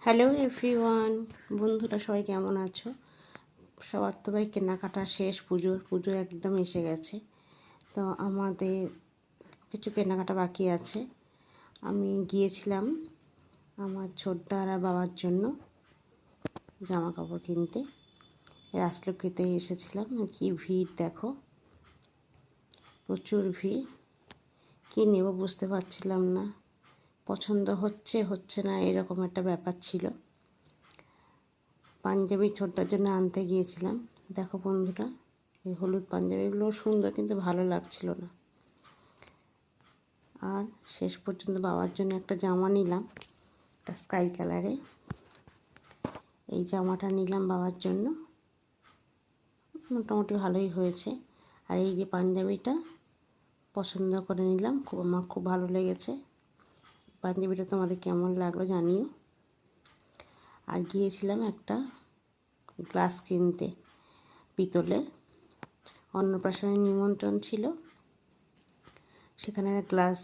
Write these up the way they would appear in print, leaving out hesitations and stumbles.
Hello everyone, বন্ধুরা সবাই কেমন আছো? সবার তো ভাই কেনাকাটা শেষ, পুজো একদম এসে গেছে। তো আমাদের কিছু কেনাকাটা বাকি আছে। আমি গিয়েছিলাম আমার ছোটদার আর বাবার জন্য জামা কাপড় কিনতে। রাজলক্ষ্মীতে এসেছিলাম। কি ভিড় দেখো, প্রচুর ভিড়। কী নেব বুঝতে পারছিলাম না, পছন্দ হচ্ছে না, এরকম একটা ব্যাপার ছিল। পাঞ্জাবি ছোটটার জন্য আনতে গিয়েছিলাম। দেখো বন্ধুরা, এই হলুদ পাঞ্জাবিগুলো সুন্দর, কিন্তু ভালো লাগছিল না। আর শেষ পর্যন্ত বাবার জন্য একটা জামা নিলাম, একটা স্কাই কালারে। এই জামাটা নিলাম বাবার জন্য, মোটামুটি ভালোই হয়েছে। আর এই যে পাঞ্জাবিটা পছন্দ করে নিলাম, আমার খুব ভালো লেগেছে। পাঞ্জাবিটা তোমাদের কেমন লাগলো জানিও। আর গিয়েছিলাম একটা গ্লাস কিনতে, পিতলের। অন্নপ্রাশনের নিমন্ত্রণ ছিল, সেখানে গ্লাস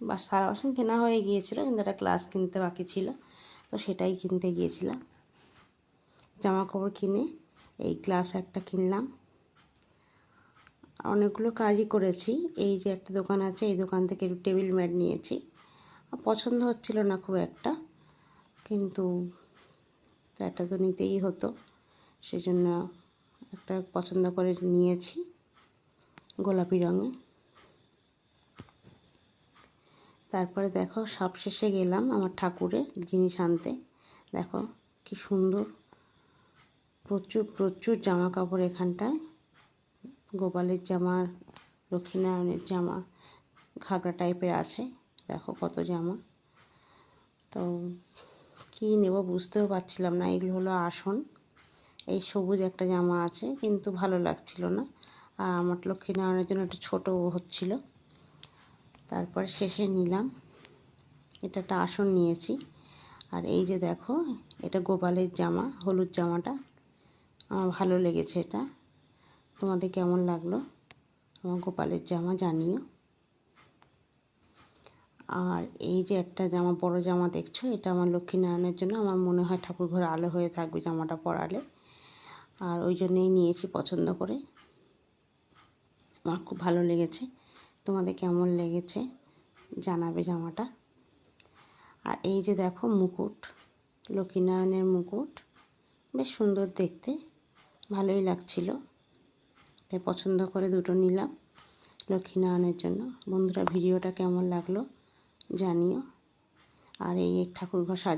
বা সারা বাসন কেনা হয়ে গিয়েছিলো, কিন্তু একটা গ্লাস কিনতে বাকি ছিল, তো সেটাই কিনতে গিয়েছিলাম। জামা কাপড় কিনে এই গ্লাস একটা কিনলাম। অনেকগুলো কাজই করেছি। এই যে একটা দোকান আছে, এই দোকান থেকে টেবিল ম্যাট নিয়েছি। পছন্দ হচ্ছিল না খুব একটা, কিন্তু একটা তো নিতেই হতো, সেজন্য একটা পছন্দ করে নিয়েছি, গোলাপি রঙে। তারপরে দেখো, সবশেষে গেলাম আমার ঠাকুরের জিনিস আনতে। দেখো কি সুন্দর, প্রচুর প্রচুর জামা কাপড় এখানটায়। গোপালের জামা, লক্ষ্মীনারায়ণের জামা, ঘাগরা টাইপের আছে। দেখো কত জামা। তো কী নেব বুঝতেও পারছিলাম না। এগুলো হলো আসন। এই সবুজ একটা জামা আছে, কিন্তু ভালো লাগছিল না। আর আমার লক্ষ্মীনারায়ণের জন্য একটু ছোটো হচ্ছিল। তারপর শেষে নিলাম এটা, একটা আসন নিয়েছি। আর এই যে দেখো, এটা গোপালের জামা, হলুদ জামাটা আমার ভালো লেগেছে। এটা তোমাদের কেমন লাগলো? আমার গোপালের জামা জানিও। আর এই যে একটা জামা, বড় জামা দেখছো, এটা আমার লক্ষ্মীনারায়ণের জন্য। আমার মনে হয় ঠাকুর ঘরে আলো হয়ে থাকবে জামাটা পরালে, আর ওই জন্যই নিয়েছি পছন্দ করে। আমার খুব ভালো লেগেছে। তোমাদের কেমন লেগেছে জানাবে জামাটা। আর এই যে দেখো মুকুট, লক্ষ্মীনারায়ণের মুকুট, বেশ সুন্দর দেখতে, ভালোই লাগছিল, তাই পছন্দ করে দুটো নিলাম লক্ষ্মীনারায়ণের জন্য। বন্ধুরা, ভিডিওটা কেমন লাগলো জানিও। আর এই ঠাকুরঘর সাজানো